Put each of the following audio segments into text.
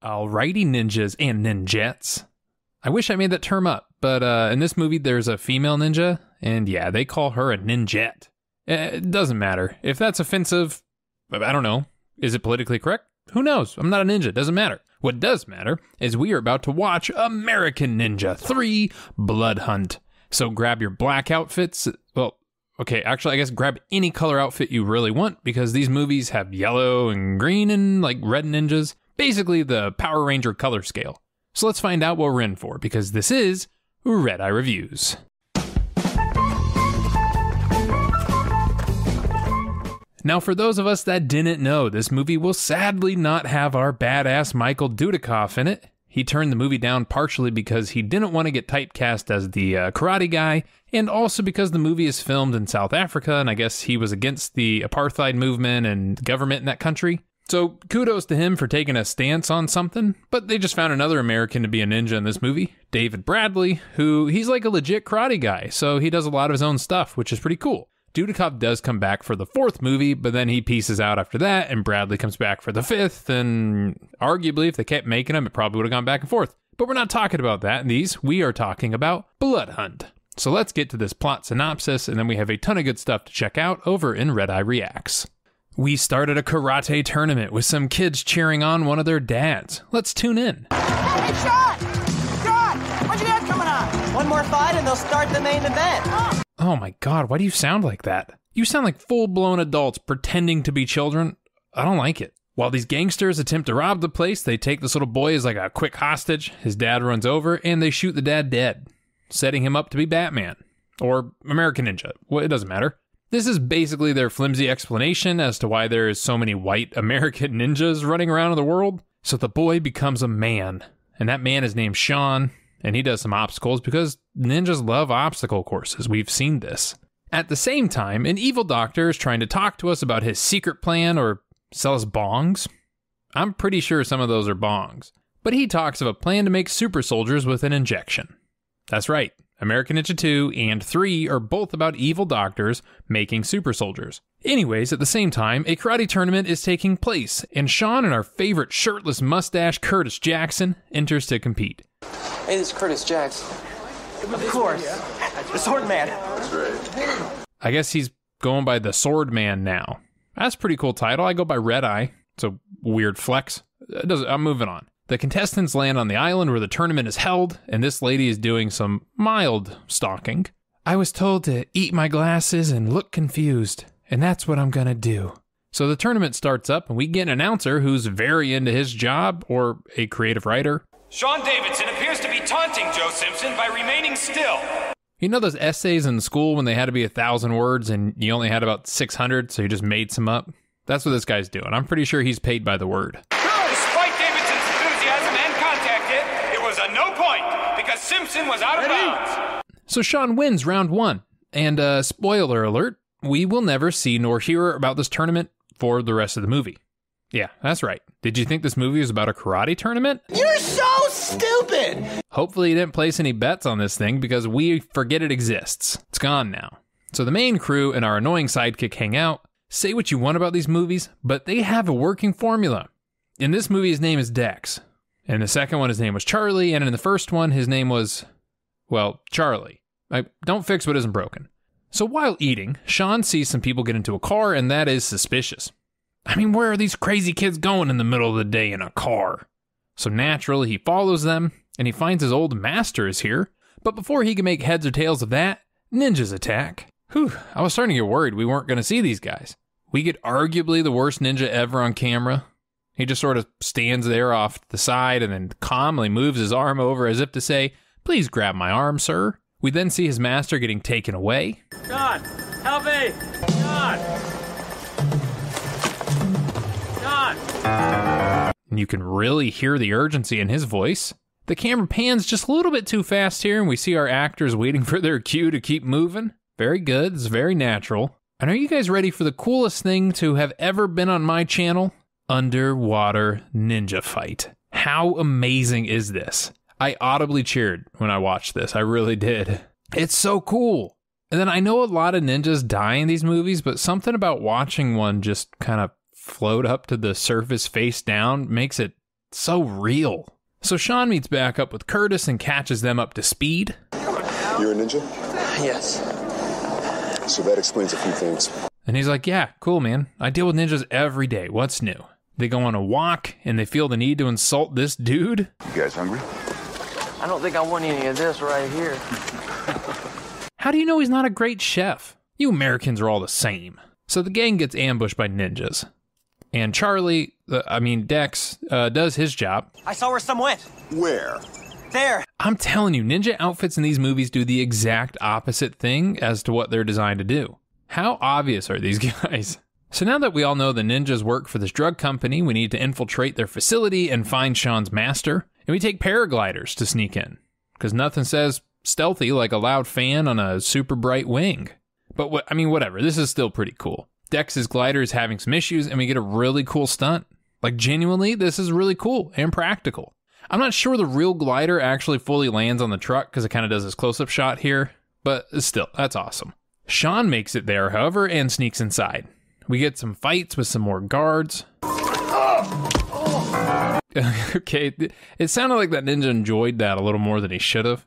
Alrighty, ninjas and ninjets. I wish I made that term up, but in this movie there's a female ninja, and yeah, they call her a ninjet. It doesn't matter. If that's offensive, I don't know. Is it politically correct? Who knows? I'm not a ninja. It doesn't matter. What does matter is we are about to watch American Ninja 3 Blood Hunt. So grab your black outfits. Well, okay, actually, I guess grab any color outfit you really want, because these movies have yellow and green and like red ninjas. Basically the Power Ranger color scale. So let's find out what we're in for, because this is Redeye Reviews. Now, for those of us that didn't know, this movie will sadly not have our badass Michael Dudikoff in it. He turned the movie down partially because he didn't want to get typecast as the karate guy, and also because the movie is filmed in South Africa, and I guess he was against the apartheid movement and government in that country. So kudos to him for taking a stance on something, but they just found another American to be a ninja in this movie, David Bradley, who he's like a legit karate guy, so he does a lot of his own stuff, which is pretty cool. Dudikoff does come back for the 4th movie, but then he pieces out after that, and Bradley comes back for the 5th, and arguably, if they kept making him, it probably would have gone back and forth. But we're not talking about that in these. We are talking about Blood Hunt. So let's get to this plot synopsis, and then we have a ton of good stuff to check out over in Redeye Reacts. We started a karate tournament with some kids cheering on one of their dads. Let's tune in. Hey, Sean! Sean! When's your dad coming on? One more fight and they'll start the main event. Oh my god, why do you sound like that? You sound like full-blown adults pretending to be children. I don't like it. While these gangsters attempt to rob the place, they take this little boy as like a quick hostage. His dad runs over, and they shoot the dad dead, setting him up to be Batman. Or American Ninja. Well, it doesn't matter. This is basically their flimsy explanation as to why there is so many white American ninjas running around in the world. So the boy becomes a man, and that man is named Sean, and he does some obstacles because ninjas love obstacle courses. We've seen this. At the same time, an evil doctor is trying to talk to us about his secret plan or sell us bongs. I'm pretty sure some of those are bongs. But he talks of a plan to make super soldiers with an injection. That's right. American Ninja 2 and 3 are both about evil doctors making super soldiers. Anyways, at the same time, a karate tournament is taking place, and Sean and our favorite shirtless mustache Curtis Jackson enters to compete. Hey, this is Curtis Jackson. Of course. The Sword Man. That's right. I guess he's going by the Sword Man now. That's a pretty cool title. I go by Redeye. It's a weird flex. I'm moving on. The contestants land on the island where the tournament is held, and this lady is doing some mild stalking. I was told to eat my glasses and look confused, and that's what I'm gonna do. So the tournament starts up, and we get an announcer who's very into his job, or a creative writer. Sean Davidson appears to be taunting Joe Simpson by remaining still. You know those essays in school when they had to be 1,000 words and you only had about 600, so you just made some up? That's what this guy's doing. I'm pretty sure he's paid by the word. Despite Davidson's enthusiasm and contact hit, it was a no point because Simpson was out of bounds. So Sean wins round 1. And spoiler alert, we will never see nor hear about this tournament for the rest of the movie. Yeah, that's right. Did you think this movie was about a karate tournament? You're so stupid! Hopefully you didn't place any bets on this thing because we forget it exists. It's gone now. So the main crew and our annoying sidekick hang out. Say what you want about these movies, but they have a working formula. In this movie, his name is Dex. In the second one, his name was Charlie. And in the first one, his name was, well, Charlie. Don't fix what isn't broken. So while eating, Sean sees some people get into a car, and that is suspicious. I mean, where are these crazy kids going in the middle of the day in a car? So naturally, he follows them, and he finds his old master is here. But before he can make heads or tails of that, ninjas attack. Whew, I was starting to get worried we weren't going to see these guys. We get arguably the worst ninja ever on camera. He just sort of stands there off to the side and then calmly moves his arm over as if to say, "Please grab my arm, sir." We then see his master getting taken away. God, help me! God! God! And you can really hear the urgency in his voice. The camera pans just a little bit too fast here, and we see our actors waiting for their cue to keep moving. Very good. It's very natural. And are you guys ready for the coolest thing to have ever been on my channel? Underwater ninja fight. How amazing is this? I audibly cheered when I watched this. I really did. It's so cool. And then I know a lot of ninjas die in these movies, but something about watching one just kind of float up to the surface face down makes it So real. So Sean meets back up with Curtis and catches them up to speed. You're a ninja? Yes. So that explains a few things. And he's like, yeah, cool, man. I deal with ninjas every day. What's new? They go on a walk and they feel the need to insult this dude. You guys hungry? I don't think I want any of this right here. How do you know he's not a great chef? You Americans are all the same. So the gang gets ambushed by ninjas. And Charlie, Dex, does his job. I saw where some went. Where? There. I'm telling you, ninja outfits in these movies do the exact opposite thing as to what they're designed to do. How obvious are these guys? So now that we all know the ninjas work for this drug company, we need to infiltrate their facility and find Sean's master. And we take paragliders to sneak in. Because nothing says stealthy like a loud fan on a super bright wing. But whatever, this is still pretty cool. Dex's glider is having some issues and we get a really cool stunt. Like genuinely, this is really cool and practical. I'm not sure the real glider actually fully lands on the truck because it kind of does this close-up shot here. But still, that's awesome. Sean makes it there, however, and sneaks inside. We get some fights with some more guards. Okay, it sounded like that ninja enjoyed that a little more than he should have.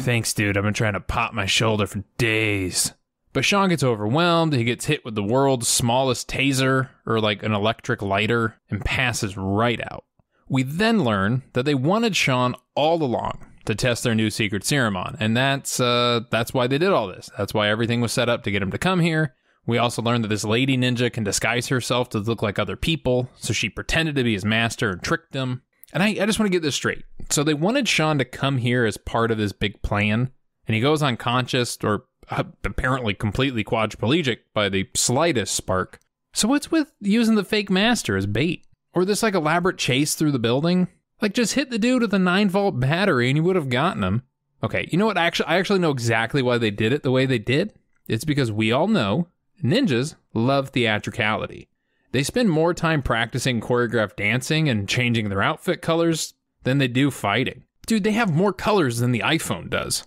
Thanks, dude. I've been trying to pop my shoulder for days. But Sean gets overwhelmed. He gets hit with the world's smallest taser, or like an electric lighter, and passes right out. We then learn that they wanted Sean all along to test their new secret serum on, and that's why they did all this. That's why everything was set up to get him to come here. We also learned that this lady ninja can disguise herself to look like other people, so she pretended to be his master and tricked him. And I just want to get this straight. So they wanted Sean to come here as part of this big plan, and he goes unconscious, or apparently completely quadriplegic by the slightest spark. So what's with using the fake master as bait? Or this like elaborate chase through the building? Like just hit the dude with a 9-volt battery and you would have gotten him. Okay, you know what? I actually know exactly why they did it the way they did. It's because we all know ninjas love theatricality. They spend more time practicing choreographed dancing and changing their outfit colors than they do fighting. Dude, they have more colors than the iPhone does.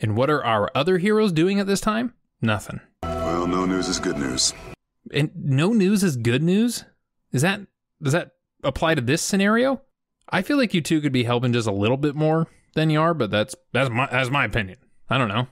And what are our other heroes doing at this time? Nothing. Well, no news is good news. And no news is good news? Does that apply to this scenario? I feel like you two could be helping just a little bit more than you are, but that's my opinion. I don't know.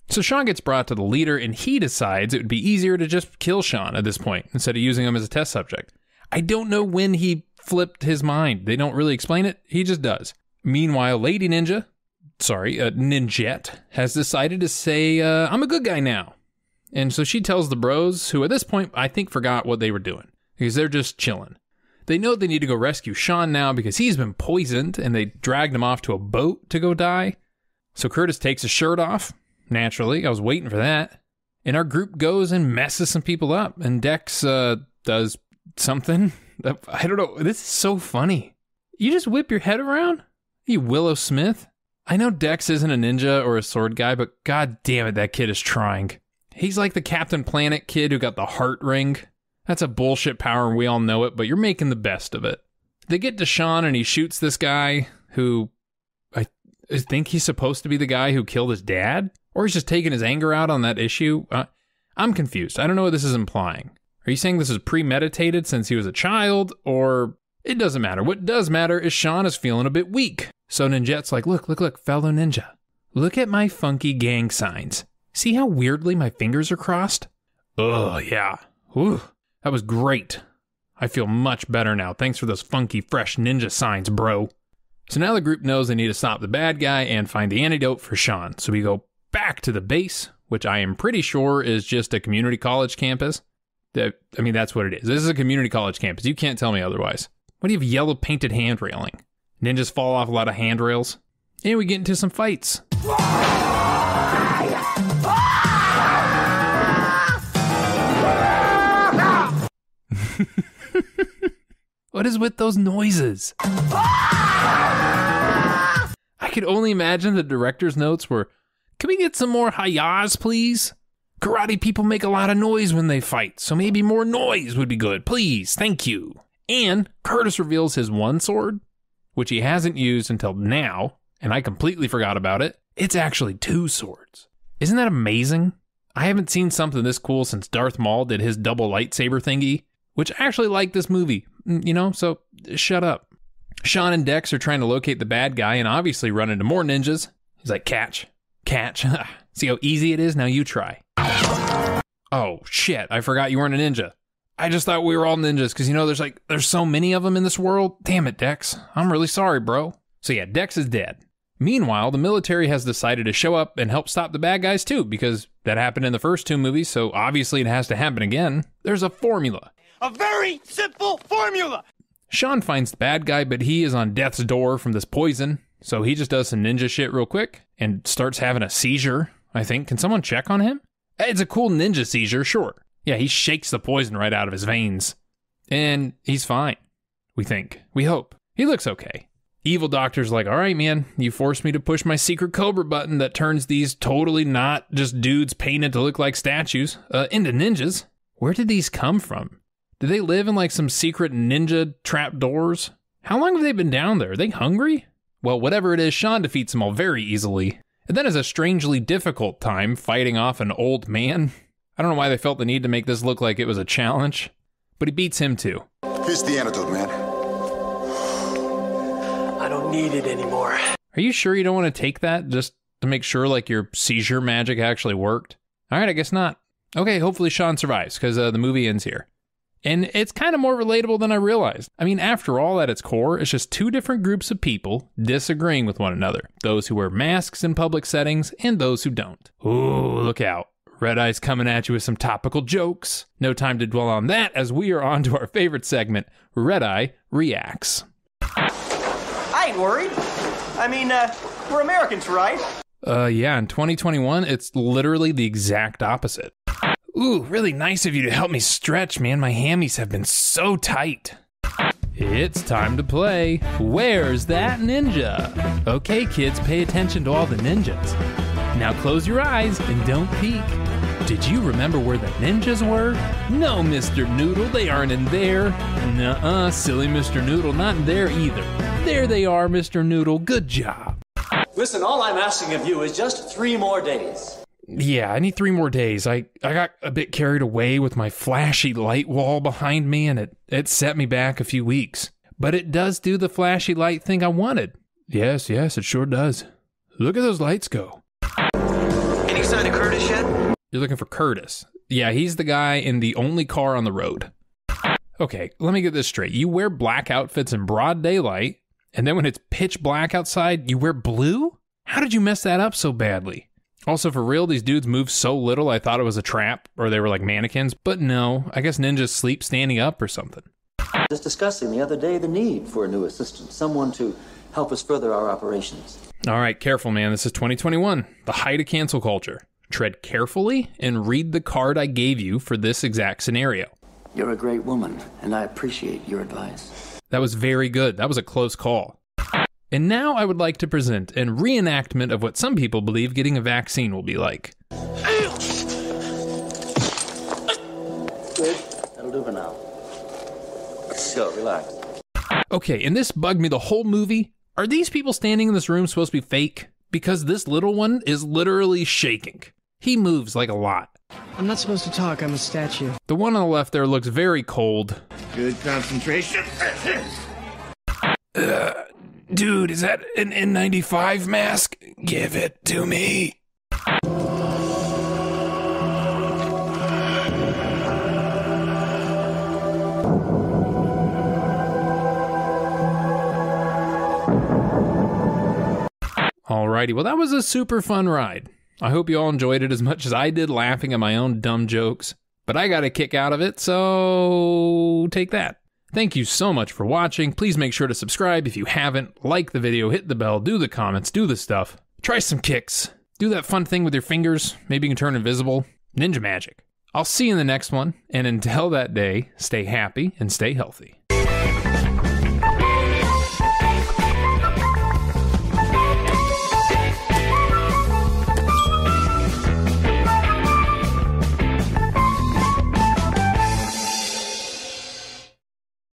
So Sean gets brought to the leader, and he decides it would be easier to just kill Sean at this point instead of using him as a test subject. I don't know when he flipped his mind. They don't really explain it. He just does. Meanwhile, Lady Ninja, Ninjette, has decided to say, I'm a good guy now. And so she tells the bros, who at this point I think forgot what they were doing, because they're just chilling. They know they need to go rescue Sean now because he's been poisoned, and they dragged him off to a boat to go die. So Curtis takes his shirt off. Naturally, I was waiting for that. And our group goes and messes some people up, and Dex does something. I don't know. This is so funny. You just whip your head around? You Willow Smith? I know Dex isn't a ninja or a sword guy, but god damn it, that kid is trying. He's like the Captain Planet kid who got the heart ring. That's a bullshit power and we all know it, but you're making the best of it. They get to Sean and he shoots this guy who I think he's supposed to be the guy who killed his dad? Or he's just taking his anger out on that issue? I'm confused. I don't know what this is implying. Are you saying this is premeditated since he was a child? Or it doesn't matter. What does matter is Sean is feeling a bit weak. So Ninjette's like, look, fellow ninja. Look at my funky gang signs. See how weirdly my fingers are crossed? Oh, yeah. Whew. That was great. I feel much better now. Thanks for those funky, fresh ninja signs, bro. So now the group knows they need to stop the bad guy and find the antidote for Sean. So we go back to the base, which I am pretty sure is just a community college campus. That's what it is. This is a community college campus. You can't tell me otherwise. What do you have yellow painted hand railing? Ninjas fall off a lot of handrails. And we get into some fights. What is with those noises? I could only imagine the director's notes were, can we get some more hi-yahs, please? Karate people make a lot of noise when they fight, so maybe more noise would be good. Please, thank you. And Curtis reveals his one sword, which he hasn't used until now, and I completely forgot about it. It's actually 2 swords. Isn't that amazing? I haven't seen something this cool since Darth Maul did his double lightsaber thingy, which I actually like this movie. so shut up. Sean and Dex are trying to locate the bad guy and obviously run into more ninjas. He's like, catch. See how easy it is? Now you try. Oh, shit. I forgot you weren't a ninja. I just thought we were all ninjas because, there's so many of them in this world. Damn it, Dex. I'm really sorry, bro. So yeah, Dex is dead. Meanwhile, the military has decided to show up and help stop the bad guys too, because that happened in the first 2 movies, so obviously it has to happen again. There's a formula. A very simple formula! Sean finds the bad guy, but he is on death's door from this poison, so he just does some ninja shit real quick and starts having a seizure, I think. Can someone check on him? It's a cool ninja seizure, sure. Yeah, he shakes the poison right out of his veins. And he's fine, we think. We hope. He looks okay. Evil doctor's like, all right, man, you forced me to push my secret Cobra button that turns these totally not just dudes painted to look like statues into ninjas. Where did these come from? Did they live in some secret ninja trapdoors? How long have they been down there? Are they hungry? Well, whatever it is, Sean defeats them all very easily. And then has a strangely difficult time fighting off an old man. I don't know why they felt the need to make this look like it was a challenge, but he beats him too. Here's the antidote, man. I don't need it anymore. Are you sure you don't want to take that just to make sure your seizure magic actually worked? All right, I guess not. Okay, hopefully Sean survives because the movie ends here. And it's kind of more relatable than I realized. I mean, after all, at its core, it's just 2 different groups of people disagreeing with one another. Those who wear masks in public settings and those who don't. Ooh, look out. Redeye's coming at you with some topical jokes. No time to dwell on that as we are on to our favorite segment, Redeye Reacts. I ain't worried. I mean, we're Americans, right? Yeah, in 2021, it's literally the exact opposite. Ooh, really nice of you to help me stretch, man. My hammies have been so tight. It's time to play Where's That Ninja? Okay, kids, pay attention to all the ninjas. Now close your eyes and don't peek. Did you remember where the ninjas were? No, Mr. Noodle, they aren't in there. Nuh-uh, silly Mr. Noodle, not in there either. There they are, Mr. Noodle, good job. Listen, all I'm asking of you is just 3 more days. Yeah, I need 3 more days. I got a bit carried away with my flashy light wall behind me, and it set me back a few weeks. But it does do the flashy light thing I wanted. Yes, it sure does. Look at those lights go. Any sign of Curtis yet? You're looking for Curtis. Yeah, he's the guy in the only car on the road. Okay, let me get this straight. You wear black outfits in broad daylight, and then when it's pitch black outside, you wear blue? How did you mess that up so badly? Also, for real, these dudes move so little I thought it was a trap, or they were like mannequins, but no, I guess ninjas sleep standing up or something. Just discussing the other day the need for a new assistant, someone to help us further our operations. All right, careful, man. This is 2021, the height of cancel culture. Tread carefully and read the card I gave you for this exact scenario. You're a great woman, and I appreciate your advice. That was very good. That was a close call. And now I would like to present a reenactment of what some people believe getting a vaccine will be like. Good. That'll do for now. Go, relax. Okay, and this bugged me the whole movie. Are these people standing in this room supposed to be fake? Because this little one is literally shaking. He moves like a lot. I'm not supposed to talk, I'm a statue. The one on the left there looks very cold. Good concentration. Dude, is that an N95 mask? Give it to me. Alrighty, well that was a super fun ride. I hope you all enjoyed it as much as I did laughing at my own dumb jokes. But I got a kick out of it, so take that. Thank you so much for watching. Please make sure to subscribe if you haven't. Like the video, hit the bell, do the comments, do the stuff. Try some kicks. Do that fun thing with your fingers. Maybe you can turn invisible. Ninja magic. I'll see you in the next one. And until that day, stay happy and stay healthy.